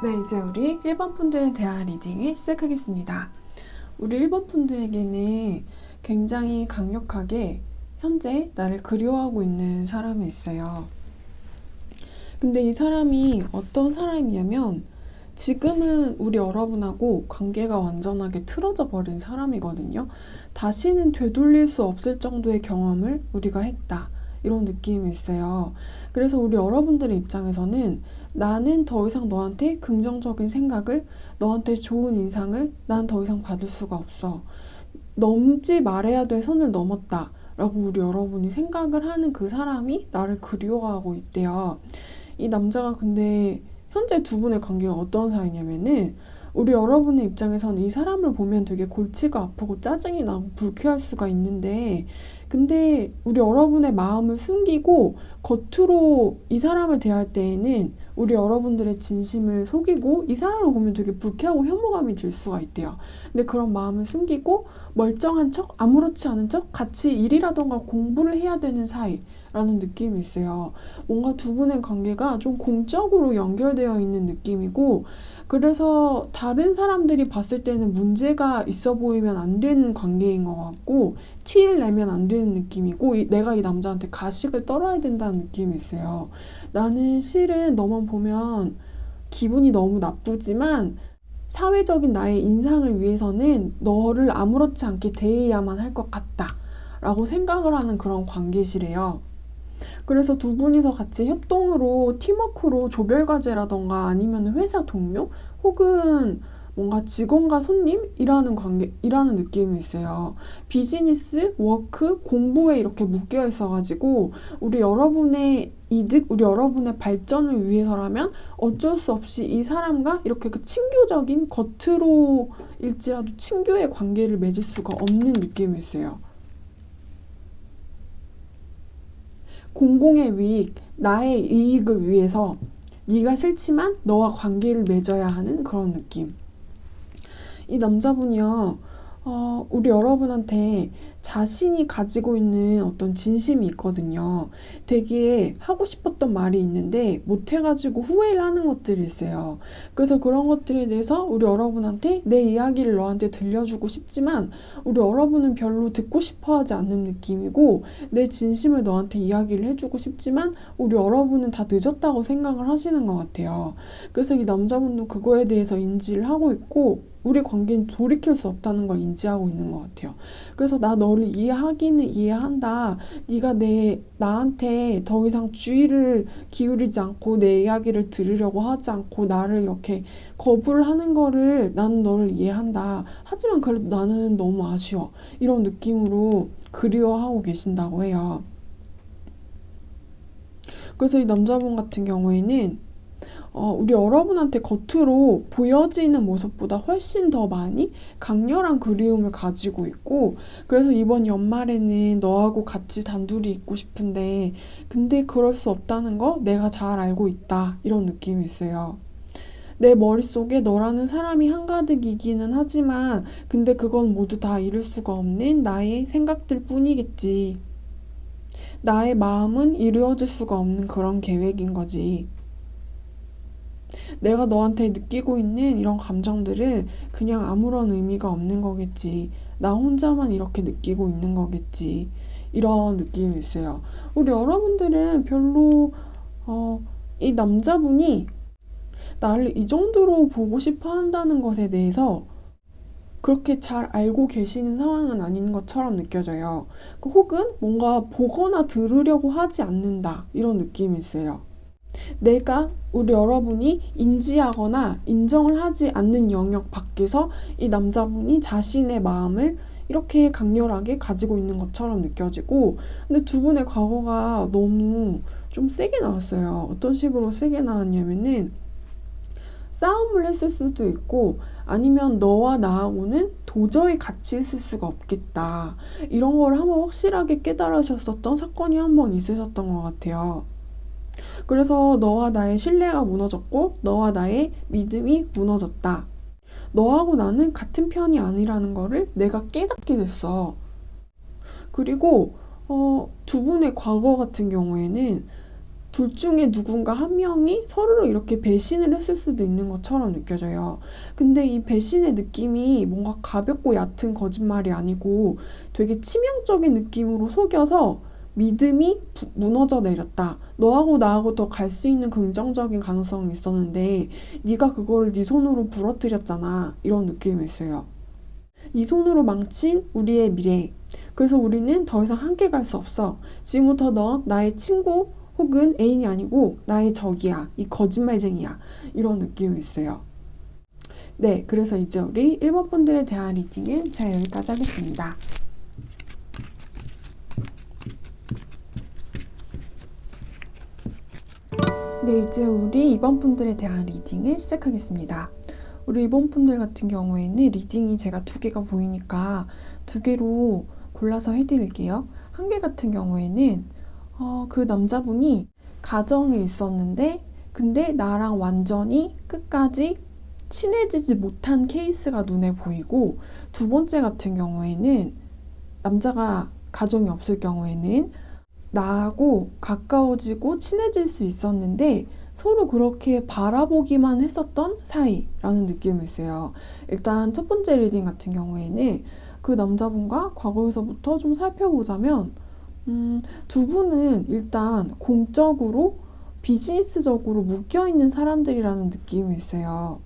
네, 이제 우리 1번 분들에 대한 리딩을 시작하겠습니다. 우리 1번 분들에게는 굉장히 강력하게 현재 나를 그리워하고 있는 사람이 있어요. 근데 이 사람이 어떤 사람이냐면 지금은 우리 여러분하고 관계가 완전하게 틀어져 버린 사람이거든요. 다시는 되돌릴 수 없을 정도의 경험을 우리가 했다. 이런 느낌이 있어요. 그래서 우리 여러분들의 입장에서는 나는 더 이상 너한테 긍정적인 생각을, 너한테 좋은 인상을 난 더 이상 받을 수가 없어. 넘지 말아야 될 선을 넘었다. 라고 우리 여러분이 생각을 하는 그 사람이 나를 그리워하고 있대요. 이 남자가 근데 현재 두 분의 관계가 어떤 사이냐면은 우리 여러분의 입장에서는 이 사람을 보면 되게 골치가 아프고 짜증이 나고 불쾌할 수가 있는데 근데 우리 여러분의 마음을 숨기고 겉으로 이 사람을 대할 때에는 우리 여러분들의 진심을 속이고 이 사람을 보면 되게 불쾌하고 혐오감이 들 수가 있대요. 근데 그런 마음을 숨기고 멀쩡한 척, 아무렇지 않은 척 같이 일이라던가 공부를 해야 되는 사이라는 느낌이 있어요. 뭔가 두 분의 관계가 좀 공적으로 연결되어 있는 느낌이고 그래서 다른 사람들이 봤을 때는 문제가 있어 보이면 안 되는 관계인 것 같고 티를 내면 안 되는 느낌이고 내가 이 남자한테 가식을 떨어야 된다는 느낌이 있어요. 나는 실은 너만 보면 기분이 너무 나쁘지만 사회적인 나의 인상을 위해서는 너를 아무렇지 않게 대해야만 할 것 같다 라고 생각을 하는 그런 관계시래요. 그래서 두 분이서 같이 협동으로 팀워크로 조별과제라던가 아니면 회사 동료 혹은 뭔가 직원과 손님이라는 관계이라는 느낌이 있어요. 비즈니스, 워크, 공부에 이렇게 묶여 있어가지고 우리 여러분의 이득, 우리 여러분의 발전을 위해서라면 어쩔 수 없이 이 사람과 이렇게 그 친교적인 겉으로일지라도 친교의 관계를 맺을 수가 없는 느낌이 있어요. 공공의 위익, 나의 이익을 위해서 네가 싫지만 너와 관계를 맺어야 하는 그런 느낌. 이 남자분이요, 우리 여러분한테 자신이 가지고 있는 어떤 진심이 있거든요. 되게 하고 싶었던 말이 있는데 못해가지고 후회를 하는 것들이 있어요. 그래서 그런 것들에 대해서 우리 여러분한테 내 이야기를 너한테 들려주고 싶지만 우리 여러분은 별로 듣고 싶어 하지 않는 느낌이고 내 진심을 너한테 이야기를 해주고 싶지만 우리 여러분은 다 늦었다고 생각을 하시는 것 같아요. 그래서 이 남자분도 그거에 대해서 인지를 하고 있고 우리 관계는 돌이킬 수 없다는 걸 인지하고 있는 것 같아요. 그래서 나 너를 이해하기는 이해한다. 네가 나한테 더 이상 주의를 기울이지 않고 내 이야기를 들으려고 하지 않고 나를 이렇게 거부를 하는 거를 나는 너를 이해한다. 하지만 그래도 나는 너무 아쉬워. 이런 느낌으로 그리워하고 계신다고 해요. 그래서 이 남자분 같은 경우에는 우리 여러분한테 겉으로 보여지는 모습보다 훨씬 더 많이 강렬한 그리움을 가지고 있고 그래서 이번 연말에는 너하고 같이 단둘이 있고 싶은데 근데 그럴 수 없다는 거 내가 잘 알고 있다 이런 느낌이 있어요. 내 머릿속에 너라는 사람이 한가득이기는 하지만 근데 그건 모두 다 이룰 수가 없는 나의 생각들 뿐이겠지. 나의 마음은 이루어질 수가 없는 그런 계획인 거지. 내가 너한테 느끼고 있는 이런 감정들은 그냥 아무런 의미가 없는 거겠지. 나 혼자만 이렇게 느끼고 있는 거겠지. 이런 느낌이 있어요. 우리 여러분들은 별로 이 남자분이 나를 이 정도로 보고 싶어 한다는 것에 대해서 그렇게 잘 알고 계시는 상황은 아닌 것처럼 느껴져요. 혹은 뭔가 보거나 들으려고 하지 않는다. 이런 느낌이 있어요. 우리 여러분이 인지하거나 인정을 하지 않는 영역 밖에서 이 남자분이 자신의 마음을 이렇게 강렬하게 가지고 있는 것처럼 느껴지고 근데 두 분의 과거가 너무 좀 세게 나왔어요. 어떤 식으로 세게 나왔냐면은 싸움을 했을 수도 있고 아니면 너와 나하고는 도저히 같이 있을 수가 없겠다. 이런 걸 한번 확실하게 깨달으셨었던 사건이 한번 있으셨던 것 같아요. 그래서 너와 나의 신뢰가 무너졌고 너와 나의 믿음이 무너졌다. 너하고 나는 같은 편이 아니라는 거를 내가 깨닫게 됐어. 그리고 두 분의 과거 같은 경우에는 둘 중에 누군가 한 명이 서로를 이렇게 배신을 했을 수도 있는 것처럼 느껴져요. 근데 이 배신의 느낌이 뭔가 가볍고 얕은 거짓말이 아니고 되게 치명적인 느낌으로 속여서 믿음이 무너져 내렸다. 너하고 나하고 더 갈 수 있는 긍정적인 가능성이 있었는데 네가 그거를 네 손으로 부러뜨렸잖아. 이런 느낌이 있어요. 네 손으로 망친 우리의 미래. 그래서 우리는 더 이상 함께 갈 수 없어. 지금부터 넌 나의 친구 혹은 애인이 아니고 나의 적이야. 이 거짓말쟁이야. 이런 느낌이 있어요. 네, 그래서 이제 우리 1번 분들에 대한 리딩은 제가 여기까지 하겠습니다. 네, 이제 우리 2번 분들에 대한 리딩을 시작하겠습니다. 우리 2번 분들 같은 경우에는 리딩이 제가 2개가 보이니까 2개로 골라서 해드릴게요. 한 개 같은 경우에는 그 남자분이 가정에 있었는데 근데 나랑 완전히 끝까지 친해지지 못한 케이스가 눈에 보이고, 두 번째 같은 경우에는 남자가 가정이 없을 경우에는 나하고 가까워지고 친해질 수 있었는데 서로 그렇게 바라보기만 했었던 사이라는 느낌이 있어요. 일단 첫 번째 리딩 같은 경우에는 그 남자분과 과거에서부터 좀 살펴보자면 두 분은 일단 공적으로 비즈니스적으로 묶여있는 사람들이라는 느낌이 있어요.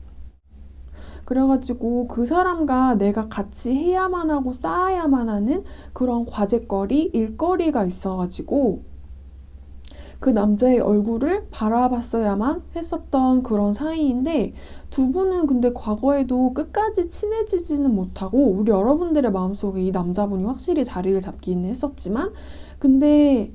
그래가지고 그 사람과 내가 같이 해야만 하고 쌓아야만 하는 그런 과제거리, 일거리가 있어가지고 그 남자의 얼굴을 바라봤어야만 했었던 그런 사이인데, 두 분은 근데 과거에도 끝까지 친해지지는 못하고 우리 여러분들의 마음속에 이 남자분이 확실히 자리를 잡기는 했었지만 근데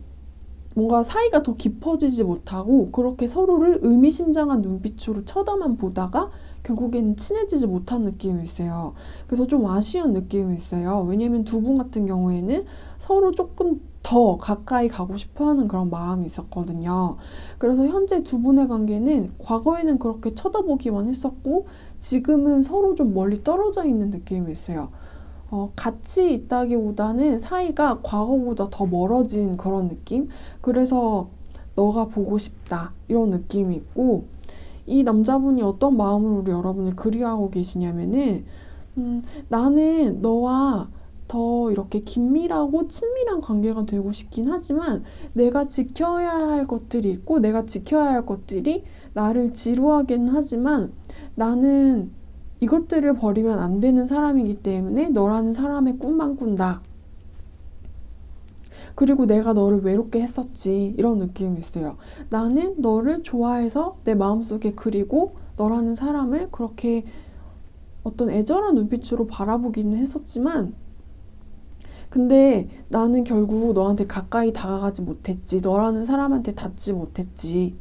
뭔가 사이가 더 깊어지지 못하고 그렇게 서로를 의미심장한 눈빛으로 쳐다만 보다가 결국에는 친해지지 못한 느낌이 있어요. 그래서 좀 아쉬운 느낌이 있어요. 왜냐면 두 분 같은 경우에는 서로 조금 더 가까이 가고 싶어하는 그런 마음이 있었거든요. 그래서 현재 두 분의 관계는 과거에는 그렇게 쳐다보기만 했었고 지금은 서로 좀 멀리 떨어져 있는 느낌이 있어요. 같이 있다기보다는 사이가 과거보다 더 멀어진 그런 느낌? 그래서 너가 보고 싶다 이런 느낌이 있고, 이 남자분이 어떤 마음으로 우리 여러분을 그리워하고 계시냐면은 나는 너와 더 이렇게 긴밀하고 친밀한 관계가 되고 싶긴 하지만 내가 지켜야 할 것들이 있고 내가 지켜야 할 것들이 나를 지루하긴 하지만 나는 이것들을 버리면 안 되는 사람이기 때문에 너라는 사람의 꿈만 꾼다. 그리고 내가 너를 외롭게 했었지. 이런 느낌이 있어요. 나는 너를 좋아해서 내 마음속에 그리고 너라는 사람을 그렇게 어떤 애절한 눈빛으로 바라보기는 했었지만 근데 나는 결국 너한테 가까이 다가가지 못했지. 너라는 사람한테 닿지 못했지.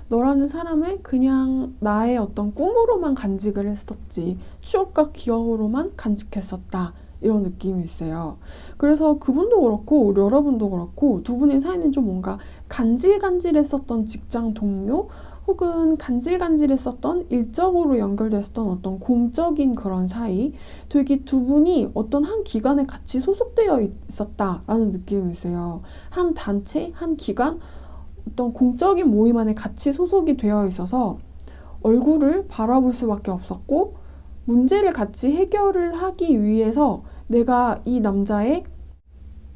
너라는 사람을 그냥 나의 어떤 꿈으로만 간직을 했었지. 추억과 기억으로만 간직했었다. 이런 느낌이 있어요. 그래서 그분도 그렇고 우리 여러분도 그렇고 두 분의 사이는 좀 뭔가 간질간질했었던 직장 동료 혹은 간질간질했었던 일적으로 연결됐었던 어떤 공적인 그런 사이, 되게 두 분이 어떤 한 기관에 같이 소속되어 있었다라는 느낌이 있어요. 한 단체, 한 기관, 어떤 공적인 모임 안에 같이 소속이 되어 있어서 얼굴을 바라볼 수밖에 없었고 문제를 같이 해결을 하기 위해서 내가 이 남자의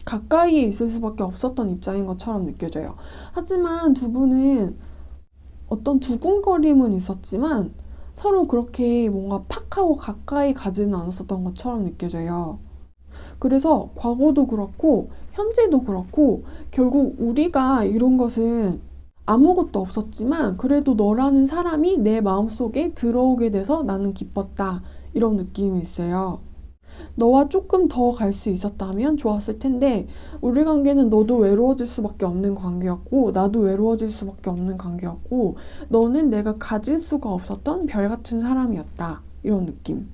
가까이에 있을 수밖에 없었던 입장인 것처럼 느껴져요. 하지만 두 분은 어떤 두근거림은 있었지만 서로 그렇게 뭔가 팍 하고 가까이 가지는 않았었던 것처럼 느껴져요. 그래서 과거도 그렇고 현재도 그렇고 결국 우리가 이룬 것은 아무것도 없었지만 그래도 너라는 사람이 내 마음속에 들어오게 돼서 나는 기뻤다. 이런 느낌이 있어요. 너와 조금 더 갈 수 있었다면 좋았을 텐데 우리 관계는 너도 외로워질 수밖에 없는 관계였고 나도 외로워질 수밖에 없는 관계였고 너는 내가 가질 수가 없었던 별 같은 사람이었다. 이런 느낌.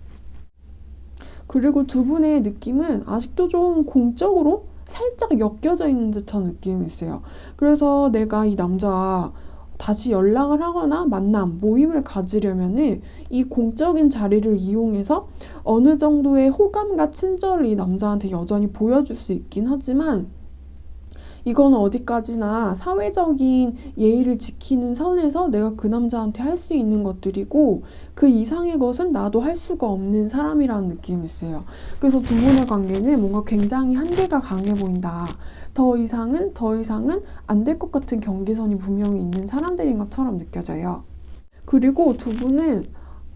그리고 두 분의 느낌은 아직도 좀 공적으로 살짝 엮여져 있는 듯한 느낌이 있어요. 그래서 내가 이 남자와 다시 연락을 하거나 만남, 모임을 가지려면은 이 공적인 자리를 이용해서 어느 정도의 호감과 친절을 이 남자한테 여전히 보여줄 수 있긴 하지만 이거는 어디까지나 사회적인 예의를 지키는 선에서 내가 그 남자한테 할 수 있는 것들이고 그 이상의 것은 나도 할 수가 없는 사람이라는 느낌이 있어요. 그래서 두 분의 관계는 뭔가 굉장히 한계가 강해 보인다. 더 이상은 안 될 것 같은 경계선이 분명히 있는 사람들인 것처럼 느껴져요. 그리고 두 분은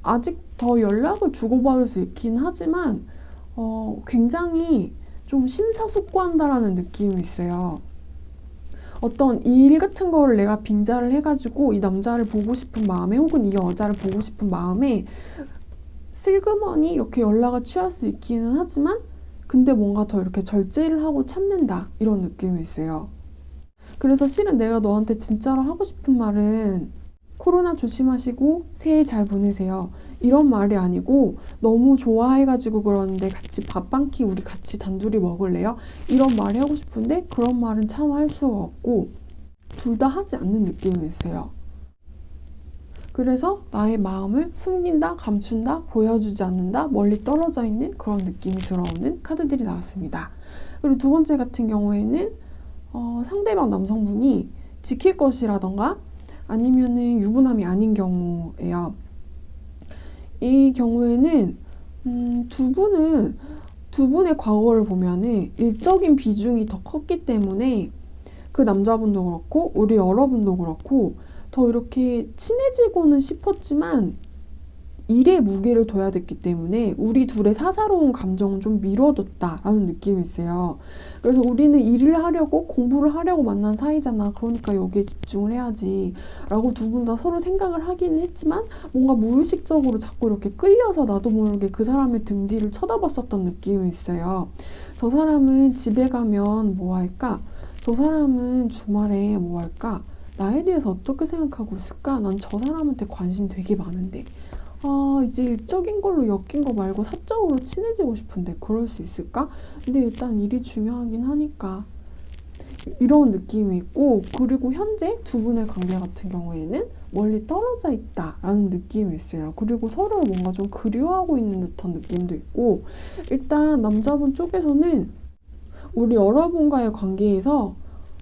아직 더 연락을 주고받을 수 있긴 하지만 굉장히 좀 심사숙고한다라는 느낌이 있어요. 어떤 일 같은 거를 내가 빙자를 해가지고 이 남자를 보고 싶은 마음에 혹은 이 여자를 보고 싶은 마음에 슬그머니 이렇게 연락을 취할 수 있기는 하지만 근데 뭔가 더 이렇게 절제를 하고 참는다 이런 느낌이 있어요. 그래서 실은 내가 너한테 진짜로 하고 싶은 말은 코로나 조심하시고 새해 잘 보내세요. 이런 말이 아니고 너무 좋아해가지고 그러는데 같이 밥 한 끼 우리 같이 단둘이 먹을래요? 이런 말이 하고 싶은데 그런 말은 참 할 수가 없고 둘 다 하지 않는 느낌이 있어요. 그래서 나의 마음을 숨긴다, 감춘다, 보여주지 않는다, 멀리 떨어져 있는 그런 느낌이 들어오는 카드들이 나왔습니다. 그리고 두 번째 같은 경우에는 상대방 남성분이 지킬 것이라던가 아니면은 유부남이 아닌 경우예요. 이 경우에는 두 분의 과거를 보면은 일적인 비중이 더 컸기 때문에 그 남자분도 그렇고 우리 여러분도 그렇고 더 이렇게 친해지고는 싶었지만 일에 무게를 둬야 됐기 때문에 우리 둘의 사사로운 감정은 좀 미뤄뒀다라는 느낌이 있어요. 그래서 우리는 일을 하려고 공부를 하려고 만난 사이잖아. 그러니까 여기에 집중을 해야지 라고 두 분 다 서로 생각을 하기는 했지만 뭔가 무의식적으로 자꾸 이렇게 끌려서 나도 모르게 그 사람의 등 뒤를 쳐다봤었던 느낌이 있어요. 저 사람은 집에 가면 뭐 할까? 저 사람은 주말에 뭐 할까? 나에 대해서 어떻게 생각하고 있을까? 난 저 사람한테 관심 되게 많은데 이제 일적인 걸로 엮인 거 말고 사적으로 친해지고 싶은데 그럴 수 있을까? 근데 일단 일이 중요하긴 하니까 이런 느낌이 있고 그리고 현재 두 분의 관계 같은 경우에는 멀리 떨어져 있다라는 느낌이 있어요. 그리고 서로를 뭔가 좀 그리워하고 있는 듯한 느낌도 있고 일단 남자분 쪽에서는 우리 여러분과의 관계에서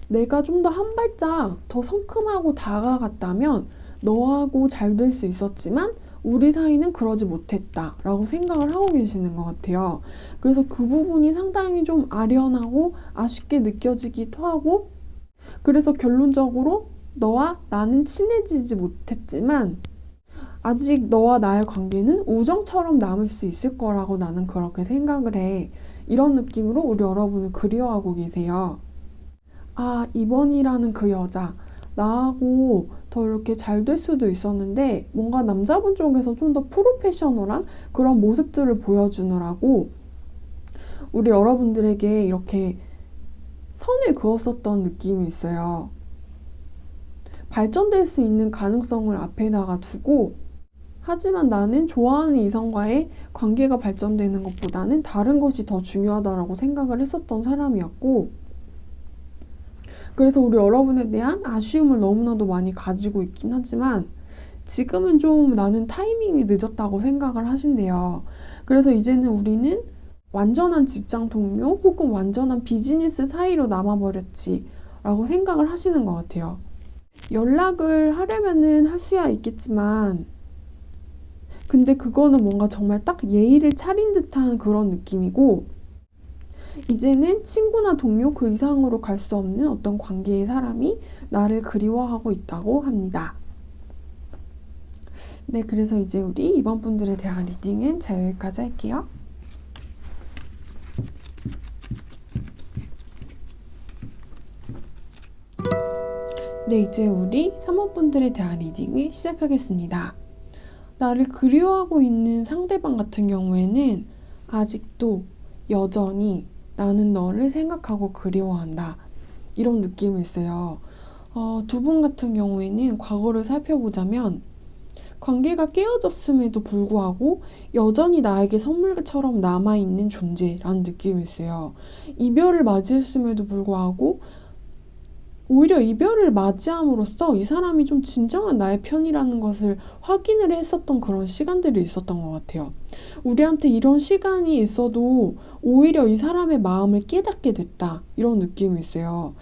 내가 좀 더 한 발짝 더 성큼하고 다가갔다면 너하고 잘 될 수 있었지만 우리 사이는 그러지 못했다라고 생각을 하고 계시는 것 같아요. 그래서 그 부분이 상당히 좀 아련하고 아쉽게 느껴지기도 하고 그래서 결론적으로 너와 나는 친해지지 못했지만 아직 너와 나의 관계는 우정처럼 남을 수 있을 거라고 나는 그렇게 생각을 해. 이런 느낌으로 우리 여러분을 그리워하고 계세요. 이번이라는 그 여자 나하고 더 이렇게 잘 될 수도 있었는데 뭔가 남자분 쪽에서 좀 더 프로페셔널한 그런 모습들을 보여주느라고 우리 여러분들에게 이렇게 선을 그었었던 느낌이 있어요. 발전될 수 있는 가능성을 앞에다가 두고 하지만 나는 좋아하는 이성과의 관계가 발전되는 것보다는 다른 것이 더 중요하다고 생각을 했었던 사람이었고 그래서 우리 여러분에 대한 아쉬움을 너무나도 많이 가지고 있긴 하지만 지금은 좀 나는 타이밍이 늦었다고 생각을 하신대요. 그래서 이제는 우리는 완전한 직장 동료 혹은 완전한 비즈니스 사이로 남아버렸지 라고 생각을 하시는 것 같아요. 연락을 하려면은 할 수야 있겠지만 근데 그거는 뭔가 정말 딱 예의를 차린 듯한 그런 느낌이고 이제는 친구나 동료 그 이상으로 갈 수 없는 어떤 관계의 사람이 나를 그리워하고 있다고 합니다. 네, 그래서 이제 우리 이번 분들에 대한 리딩은 자 여기까지 할게요. 네, 이제 우리 3번 분들에 대한 리딩을 시작하겠습니다. 나를 그리워하고 있는 상대방 같은 경우에는 아직도 여전히 나는 너를 생각하고 그리워한다. 이런 느낌이 있어요. 두 분 같은 경우에는 과거를 살펴보자면 관계가 깨어졌음에도 불구하고 여전히 나에게 선물처럼 남아있는 존재라는 느낌이 있어요. 이별을 맞이했음에도 불구하고 오히려 이별을 맞이함으로써 이 사람이 좀 진정한 나의 편이라는 것을 확인을 했었던 그런 시간들이 있었던 것 같아요. 우리한테 이런 시간이 있어도 오히려 이 사람의 마음을 깨닫게 됐다. 이런 느낌이 있어요.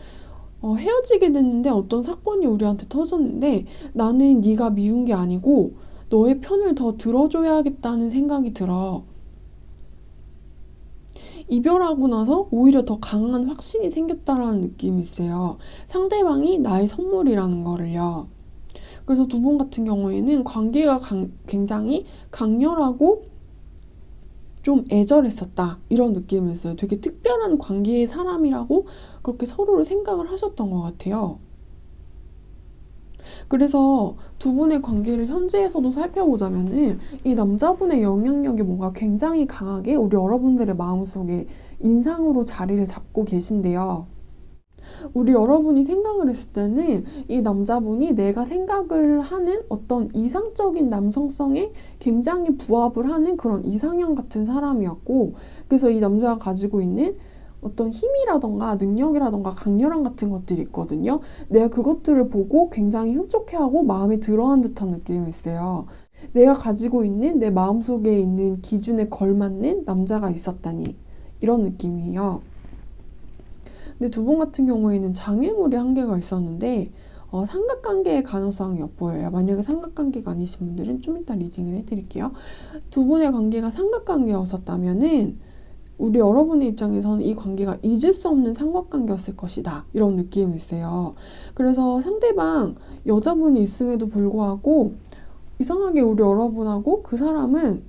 헤어지게 됐는데 어떤 사건이 우리한테 터졌는데 나는 네가 미운 게 아니고 너의 편을 더 들어줘야겠다는 생각이 들어. 이별하고 나서 오히려 더 강한 확신이 생겼다라는 느낌이 있어요. 상대방이 나의 선물이라는 거를요. 그래서 두 분 같은 경우에는 관계가 굉장히 강렬하고 좀 애절했었다 이런 느낌이 있어요. 되게 특별한 관계의 사람이라고 그렇게 서로를 생각을 하셨던 것 같아요. 그래서 두 분의 관계를 현재에서도 살펴보자면은 이 남자분의 영향력이 뭔가 굉장히 강하게 우리 여러분들의 마음속에 인상으로 자리를 잡고 계신데요. 우리 여러분이 생각을 했을 때는 이 남자분이 내가 생각을 하는 어떤 이상적인 남성성에 굉장히 부합을 하는 그런 이상형 같은 사람이었고, 그래서 이 남자가 가지고 있는 어떤 힘이라던가 능력이라던가 강렬함 같은 것들이 있거든요. 내가 그것들을 보고 굉장히 흡족해하고 마음에 들어한 듯한 느낌이 있어요. 내가 가지고 있는 내 마음속에 있는 기준에 걸맞는 남자가 있었다니 이런 느낌이에요. 근데 두 분 같은 경우에는 장애물이 한 개가 있었는데 삼각관계의 가능성이 엿보여요. 만약에 삼각관계가 아니신 분들은 좀 이따 리딩을 해드릴게요. 두 분의 관계가 삼각관계였었다면은 우리 여러분의 입장에서는 이 관계가 잊을 수 없는 삼각관계였을 것이다. 이런 느낌이 있어요. 그래서 상대방 여자분이 있음에도 불구하고 이상하게 우리 여러분하고 그 사람은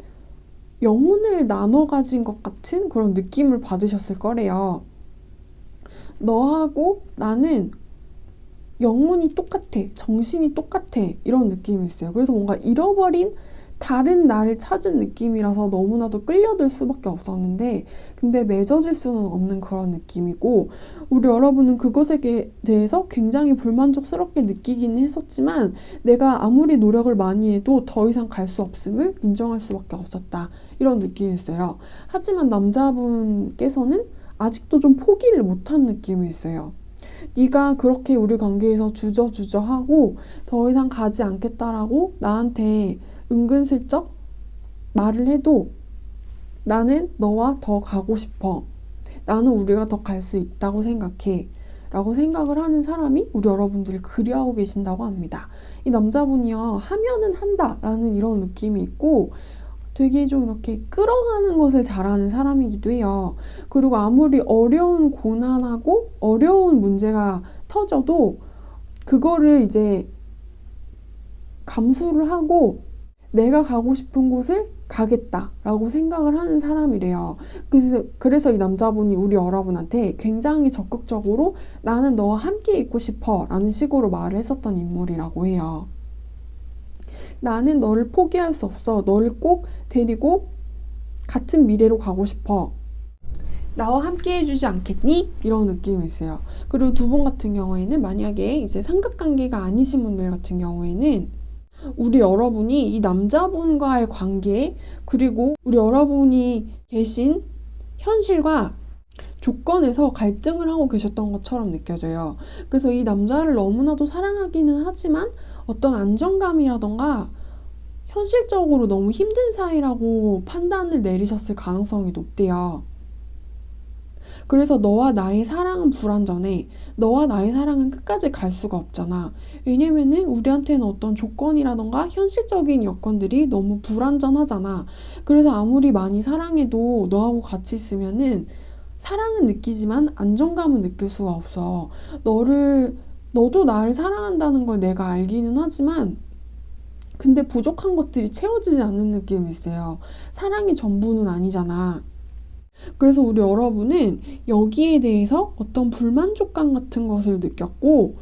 영혼을 나눠 가진 것 같은 그런 느낌을 받으셨을 거래요. 너하고 나는 영혼이 똑같아, 정신이 똑같아 이런 느낌이 있어요. 그래서 뭔가 잃어버린 다른 나를 찾은 느낌이라서 너무나도 끌려들 수밖에 없었는데 근데 맺어질 수는 없는 그런 느낌이고 우리 여러분은 그것에 대해서 굉장히 불만족스럽게 느끼기는 했었지만 내가 아무리 노력을 많이 해도 더 이상 갈 수 없음을 인정할 수밖에 없었다 이런 느낌이 있어요. 하지만 남자분께서는 아직도 좀 포기를 못한 느낌이 있어요. 네가 그렇게 우리 관계에서 주저주저하고 더 이상 가지 않겠다라고 나한테 은근슬쩍 말을 해도 나는 너와 더 가고 싶어. 나는 우리가 더 갈 수 있다고 생각해. 라고 생각을 하는 사람이 우리 여러분들을 그리워하고 계신다고 합니다. 이 남자분이요, 하면은 한다 라는 이런 느낌이 있고 되게 좀 이렇게 끌어가는 것을 잘하는 사람이기도 해요. 그리고 아무리 어려운 고난하고 어려운 문제가 터져도 그거를 이제 감수를 하고 내가 가고 싶은 곳을 가겠다라고 생각을 하는 사람이래요. 그래서 이 남자분이 우리 여러분한테 굉장히 적극적으로 나는 너와 함께 있고 싶어 라는 식으로 말을 했었던 인물이라고 해요. 나는 너를 포기할 수 없어. 너를 꼭 데리고 같은 미래로 가고 싶어. 나와 함께 해주지 않겠니? 이런 느낌이 있어요. 그리고 두 분 같은 경우에는 만약에 이제 삼각관계가 아니신 분들 같은 경우에는 우리 여러분이 이 남자분과의 관계 그리고 우리 여러분이 계신 현실과 조건에서 갈등을 하고 계셨던 것처럼 느껴져요. 그래서 이 남자를 너무나도 사랑하기는 하지만 어떤 안정감이라던가 현실적으로 너무 힘든 사이라고 판단을 내리셨을 가능성이 높대요. 그래서 너와 나의 사랑은 불완전해. 너와 나의 사랑은 끝까지 갈 수가 없잖아. 왜냐면은 우리한테는 어떤 조건이라던가 현실적인 여건들이 너무 불완전하잖아. 그래서 아무리 많이 사랑해도 너하고 같이 있으면은 사랑은 느끼지만 안정감은 느낄 수가 없어. 너도 나를 사랑한다는 걸 내가 알기는 하지만 근데 부족한 것들이 채워지지 않는 느낌이 있어요. 사랑이 전부는 아니잖아. 그래서 우리 여러분은 여기에 대해서 어떤 불만족감 같은 것을 느꼈고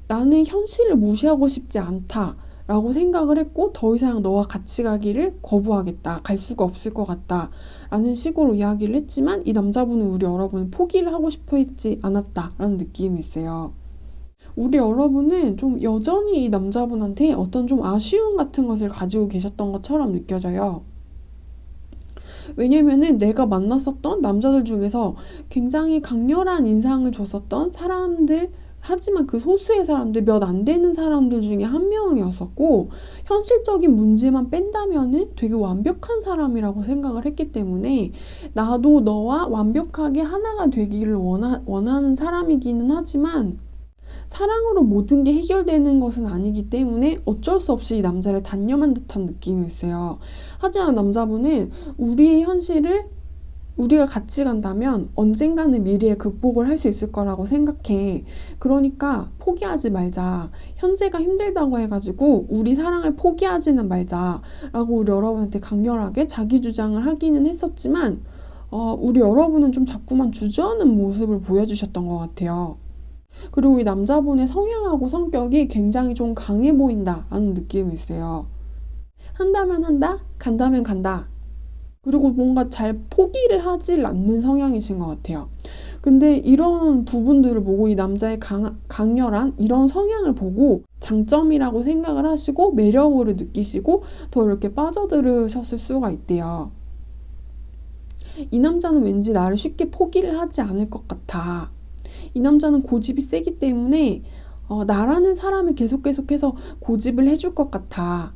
나는 현실을 무시하고 싶지 않다 라고 생각을 했고 더 이상 너와 같이 가기를 거부하겠다. 갈 수가 없을 것 같다 라는 식으로 이야기를 했지만 이 남자분은 우리 여러분은 포기를 하고 싶어 했지 않았다 라는 느낌이 있어요. 우리 여러분은 좀 여전히 이 남자분한테 어떤 좀 아쉬움 같은 것을 가지고 계셨던 것처럼 느껴져요. 왜냐면은 내가 만났었던 남자들 중에서 굉장히 강렬한 인상을 줬었던 사람들 하지만 그 소수의 사람들, 몇 안 되는 사람들 중에 한 명이었었고, 현실적인 문제만 뺀다면은 되게 완벽한 사람이라고 생각을 했기 때문에, 나도 너와 완벽하게 하나가 되기를 원하는 사람이기는 하지만, 사랑으로 모든 게 해결되는 것은 아니기 때문에 어쩔 수 없이 이 남자를 단념한 듯한 느낌이었어요. 하지만 남자분은 우리의 현실을 우리가 같이 간다면 언젠가는 미래에 극복을 할 수 있을 거라고 생각해. 그러니까 포기하지 말자. 현재가 힘들다고 해가지고 우리 사랑을 포기하지는 말자라고 우리 여러분한테 강렬하게 자기 주장을 하기는 했었지만, 우리 여러분은 좀 자꾸만 주저하는 모습을 보여주셨던 것 같아요. 그리고 이 남자분의 성향하고 성격이 굉장히 좀 강해 보인다라는 느낌이 있어요. 한다면 한다, 간다면 간다. 그리고 뭔가 잘 포기를 하질 않는 성향이신 것 같아요. 근데 이런 부분들을 보고 이 남자의 강렬한 이런 성향을 보고 장점이라고 생각을 하시고 매력으로 느끼시고 더 이렇게 빠져들으셨을 수가 있대요. 이 남자는 왠지 나를 쉽게 포기를 하지 않을 것 같아. 이 남자는 고집이 세기 때문에 나라는 사람을 계속해서 고집을 해줄 것 같아.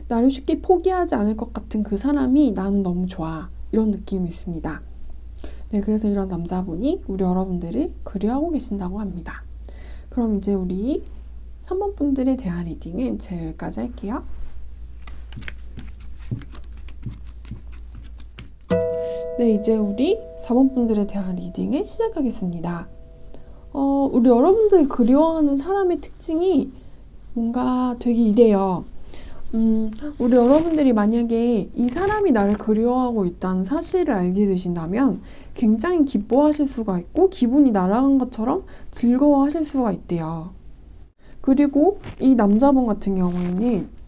나를 쉽게 포기하지 않을 것 같은 그 사람이 나는 너무 좋아. 이런 느낌이 있습니다. 네, 그래서 이런 남자분이 우리 여러분들을 그리워하고 계신다고 합니다. 그럼 이제 우리 3번 분들에 대한 리딩은 제가 여기까지 할게요. 네, 이제 우리 4번 분들에 대한 리딩을 시작하겠습니다. 우리 여러분들 그리워하는 사람의 특징이 뭔가 되게 이래요. 우리 여러분들이 만약에 이 사람이 나를 그리워하고 있다는 사실을 알게 되신다면 굉장히 기뻐하실 수가 있고 기분이 날아간 것처럼 즐거워하실 수가 있대요. 그리고 이 남자분 같은 경우에는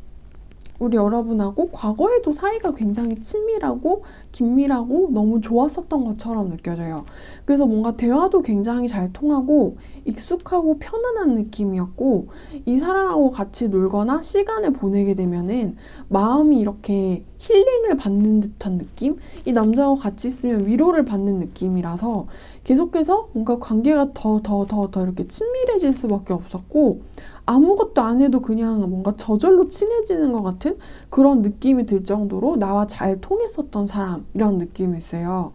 우리 여러분하고 과거에도 사이가 굉장히 친밀하고 긴밀하고 너무 좋았었던 것처럼 느껴져요. 그래서 뭔가 대화도 굉장히 잘 통하고 익숙하고 편안한 느낌이었고, 이 사람하고 같이 놀거나 시간을 보내게 되면은 마음이 이렇게 힐링을 받는 듯한 느낌? 이 남자하고 같이 있으면 위로를 받는 느낌이라서 계속해서 뭔가 관계가 더 이렇게 친밀해질 수밖에 없었고, 아무것도 안 해도 그냥 뭔가 저절로 친해지는 것 같은 그런 느낌이 들 정도로 나와 잘 통했었던 사람이라는 느낌이 있어요.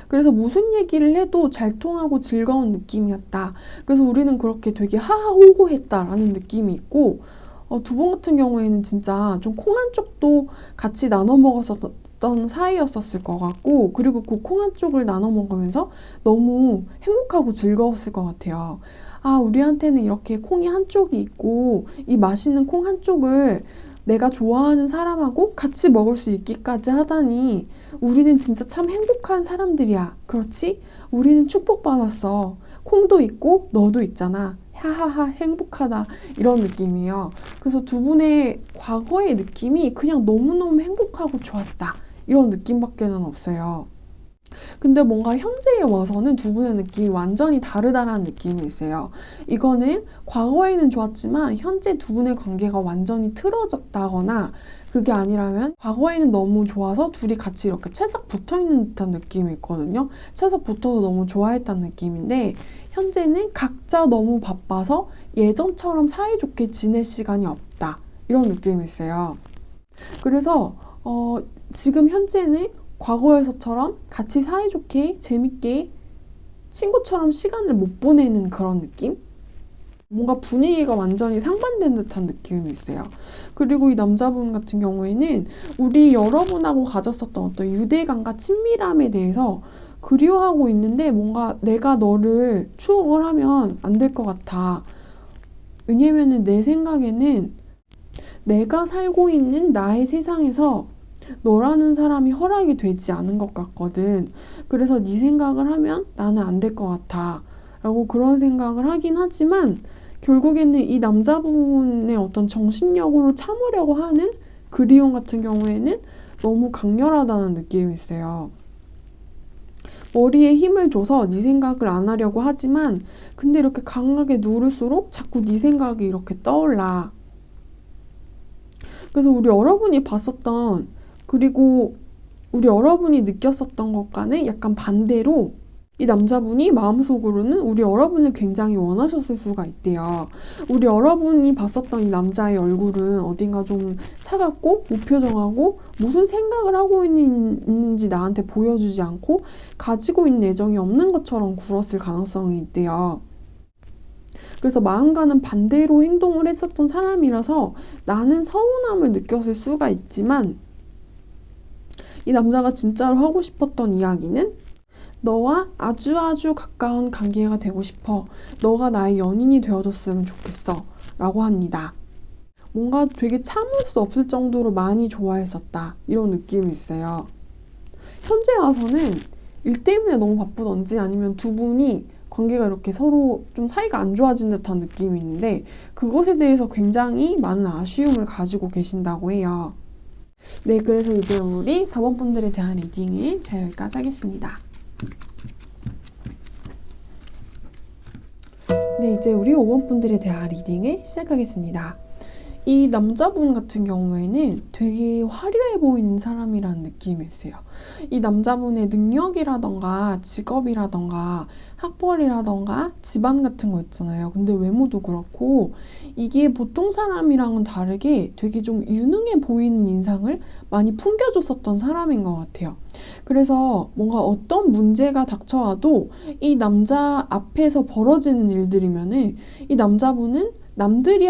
그래서 무슨 얘기를 해도 잘 통하고 즐거운 느낌이었다. 그래서 우리는 그렇게 되게 하하호호했다라는 느낌이 있고, 두 분 같은 경우에는 진짜 좀 콩 한 쪽도 같이 나눠 먹었었던 사이였었을 것 같고, 그리고 그 콩 한 쪽을 나눠 먹으면서 너무 행복하고 즐거웠을 것 같아요. 아, 우리한테는 이렇게 콩이 한 쪽이 있고 이 맛있는 콩 한 쪽을 내가 좋아하는 사람하고 같이 먹을 수 있기까지 하다니 우리는 진짜 참 행복한 사람들이야. 그렇지? 우리는 축복받았어. 콩도 있고 너도 있잖아. 하하하 행복하다. 이런 느낌이에요. 그래서 두 분의 과거의 느낌이 그냥 너무너무 행복하고 좋았다. 이런 느낌밖에는 없어요. 근데 뭔가 현재에 와서는 두 분의 느낌이 완전히 다르다라는 느낌이 있어요. 이거는 과거에는 좋았지만 현재 두 분의 관계가 완전히 틀어졌다거나, 그게 아니라면 과거에는 너무 좋아서 둘이 같이 이렇게 채싹 붙어있는 듯한 느낌이 있거든요. 채싹 붙어서 너무 좋아했다는 느낌인데, 현재는 각자 너무 바빠서 예전처럼 사이좋게 지낼 시간이 없다. 이런 느낌이 있어요. 그래서 지금 현재는 과거에서처럼 같이 사이좋게 재밌게 친구처럼 시간을 못 보내는 그런 느낌? 뭔가 분위기가 완전히 상반된 듯한 느낌이 있어요. 그리고 이 남자분 같은 경우에는 우리 여러분하고 가졌었던 어떤 유대감과 친밀함에 대해서 그리워하고 있는데 뭔가 내가 너를 추억을 하면 안 될 것 같아. 왜냐면은 내 생각에는 내가 살고 있는 나의 세상에서 너라는 사람이 허락이 되지 않은 것 같거든. 그래서 네 생각을 하면 나는 안 될 것 같아. 라고 그런 생각을 하긴 하지만 결국에는 이 남자분의 어떤 정신력으로 참으려고 하는 그리움 같은 경우에는 너무 강렬하다는 느낌이 있어요. 머리에 힘을 줘서 네 생각을 안 하려고 하지만 근데 이렇게 강하게 누를수록 자꾸 네 생각이 이렇게 떠올라. 그래서 우리 여러분이 봤었던, 그리고 우리 여러분이 느꼈었던 것과는 약간 반대로 이 남자분이 마음속으로는 우리 여러분을 굉장히 원하셨을 수가 있대요. 우리 여러분이 봤었던 이 남자의 얼굴은 어딘가 좀 차갑고 무표정하고 무슨 생각을 하고 있는지 나한테 보여주지 않고 가지고 있는 애정이 없는 것처럼 굴었을 가능성이 있대요. 그래서 마음과는 반대로 행동을 했었던 사람이라서 나는 서운함을 느꼈을 수가 있지만 이 남자가 진짜로 하고 싶었던 이야기는 너와 아주 가까운 관계가 되고 싶어. 너가 나의 연인이 되어줬으면 좋겠어. 라고 합니다. 뭔가 되게 참을 수 없을 정도로 많이 좋아했었다. 이런 느낌이 있어요. 현재 와서는 일 때문에 너무 바쁘던지 아니면 두 분이 관계가 이렇게 서로 좀 사이가 안 좋아진 듯한 느낌이 있는데 그것에 대해서 굉장히 많은 아쉬움을 가지고 계신다고 해요. 네, 그래서 이제 우리 4번 분들에 대한 리딩을 제가 여기까지 하겠습니다. 네, 이제 우리 5번 분들에 대한 리딩을 시작하겠습니다. 이 남자분 같은 경우에는 되게 화려해 보이는 사람이라는 느낌이 있어요. 이 남자분의 능력이라던가 직업이라던가 학벌이라던가 집안 같은 거 있잖아요. 근데 외모도 그렇고 이게 보통 사람이랑은 다르게 되게 좀 유능해 보이는 인상을 많이 풍겨줬었던 사람인 것 같아요. 그래서 뭔가 어떤 문제가 닥쳐와도 이 남자 앞에서 벌어지는 일들이면은 이 남자분은 남들이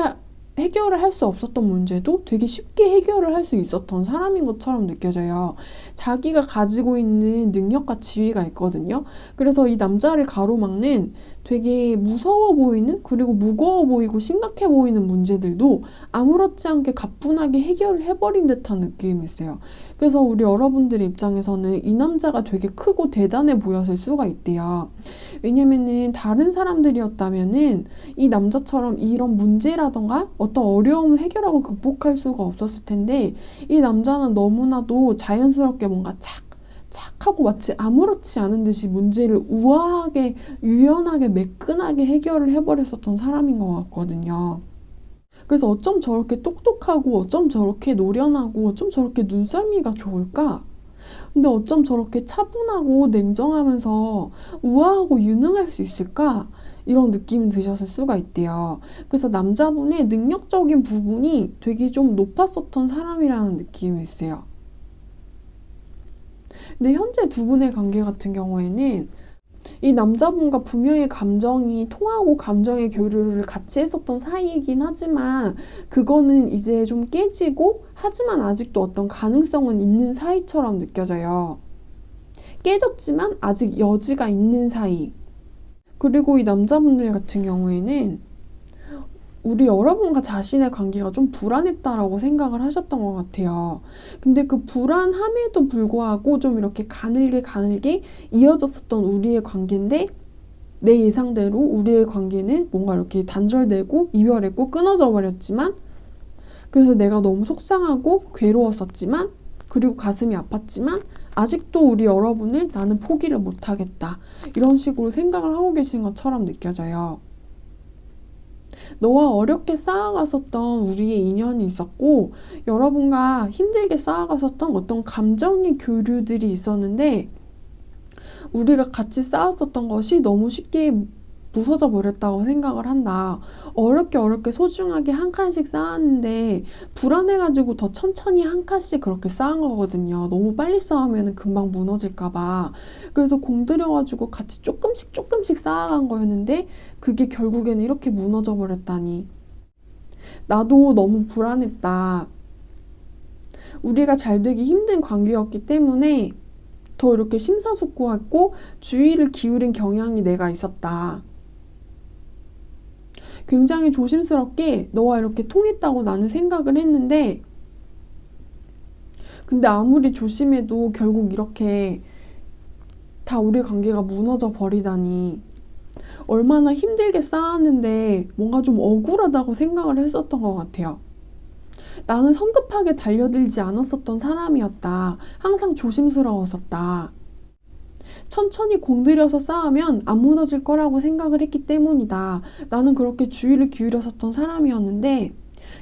해결을 할 수 없었던 문제도 되게 쉽게 해결을 할 수 있었던 사람인 것처럼 느껴져요. 자기가 가지고 있는 능력과 지위가 있거든요. 그래서 이 남자를 가로막는 되게 무서워 보이는 그리고 무거워 보이고 심각해 보이는 문제들도 아무렇지 않게 가뿐하게 해결을 해버린 듯한 느낌이 있어요. 그래서 우리 여러분들의 입장에서는 이 남자가 되게 크고 대단해 보였을 수가 있대요. 왜냐면은 다른 사람들이었다면은 이 남자처럼 이런 문제라던가 어떤 어려움을 해결하고 극복할 수가 없었을 텐데 이 남자는 너무나도 자연스럽게 뭔가 착하고 마치 아무렇지 않은 듯이 문제를 우아하게 유연하게 매끈하게 해결을 해버렸었던 사람인 것 같거든요. 그래서 어쩜 저렇게 똑똑하고 어쩜 저렇게 노련하고 어쩜 저렇게 눈썰미가 좋을까? 근데 어쩜 저렇게 차분하고 냉정하면서 우아하고 유능할 수 있을까? 이런 느낌이 드셨을 수가 있대요. 그래서 남자분의 능력적인 부분이 되게 좀 높았었던 사람이라는 느낌이 있어요. 근데 현재 두 분의 관계 같은 경우에는 이 남자분과 분명히 감정이 통하고 감정의 교류를 같이 했었던 사이이긴 하지만 그거는 이제 좀 깨지고 하지만 아직도 어떤 가능성은 있는 사이처럼 느껴져요. 깨졌지만 아직 여지가 있는 사이. 그리고 이 남자분들 같은 경우에는 우리 여러분과 자신의 관계가 좀 불안했다라고 생각을 하셨던 것 같아요. 근데 그 불안함에도 불구하고 좀 이렇게 가늘게 이어졌었던 우리의 관계인데 내 예상대로 우리의 관계는 뭔가 이렇게 단절되고 이별했고 끊어져 버렸지만 그래서 내가 너무 속상하고 괴로웠었지만 그리고 가슴이 아팠지만 아직도 우리 여러분을 나는 포기를 못하겠다. 이런 식으로 생각을 하고 계신 것처럼 느껴져요. 너와 어렵게 쌓아갔었던 우리의 인연이 있었고 여러분과 힘들게 쌓아갔었던 어떤 감정의 교류들이 있었는데 우리가 같이 쌓았었던 것이 너무 쉽게 부서져 버렸다고 생각을 한다. 어렵게 소중하게 한 칸씩 쌓았는데 불안해가지고 더 천천히 한 칸씩 그렇게 쌓은 거거든요. 너무 빨리 쌓으면 금방 무너질까 봐. 그래서 공들여가지고 같이 조금씩 쌓아간 거였는데 그게 결국에는 이렇게 무너져 버렸다니. 나도 너무 불안했다. 우리가 잘 되기 힘든 관계였기 때문에 더 이렇게 심사숙고했고 주의를 기울인 경향이 내가 있었다. 굉장히 조심스럽게 너와 이렇게 통했다고 나는 생각을 했는데 근데 아무리 조심해도 결국 이렇게 다 우리 관계가 무너져 버리다니 얼마나 힘들게 쌓았는데 뭔가 좀 억울하다고 생각을 했었던 것 같아요. 나는 성급하게 달려들지 않았었던 사람이었다. 항상 조심스러웠었다. 천천히 공들여서 쌓으면 안 무너질 거라고 생각을 했기 때문이다. 나는 그렇게 주의를 기울였었던 사람이었는데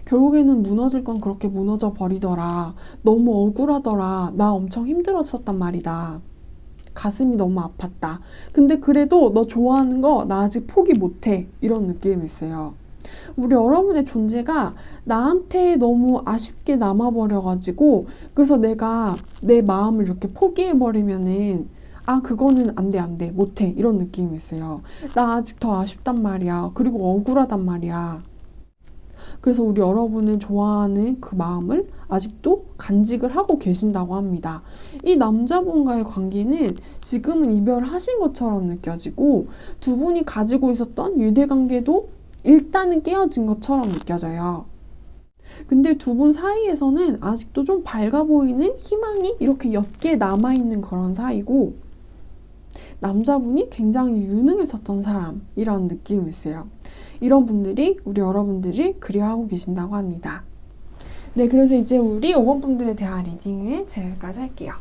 결국에는 무너질 건 그렇게 무너져 버리더라. 너무 억울하더라. 나 엄청 힘들었었단 말이다. 가슴이 너무 아팠다. 근데 그래도 너 좋아하는 거 나 아직 포기 못해. 이런 느낌이 있어요. 우리 여러분의 존재가 나한테 너무 아쉽게 남아버려가지고 그래서 내가 내 마음을 이렇게 포기해버리면은 그거는 안 돼, 안 돼, 못해. 이런 느낌이 있어요. 나 아직 더 아쉽단 말이야. 그리고 억울하단 말이야. 그래서 우리 여러분은 좋아하는 그 마음을 아직도 간직을 하고 계신다고 합니다. 이 남자분과의 관계는 지금은 이별을 하신 것처럼 느껴지고 두 분이 가지고 있었던 유대관계도 일단은 깨어진 것처럼 느껴져요. 근데 두 분 사이에서는 아직도 좀 밝아 보이는 희망이 이렇게 옅게 남아있는 그런 사이고 남자분이 굉장히 유능했었던 사람이라는 느낌이 있어요. 이런 분들이 우리 여러분들이 그리워하고 계신다고 합니다. 네, 그래서 이제 우리 5번 분들에 대한 리딩을 제가 여기까지 할게요.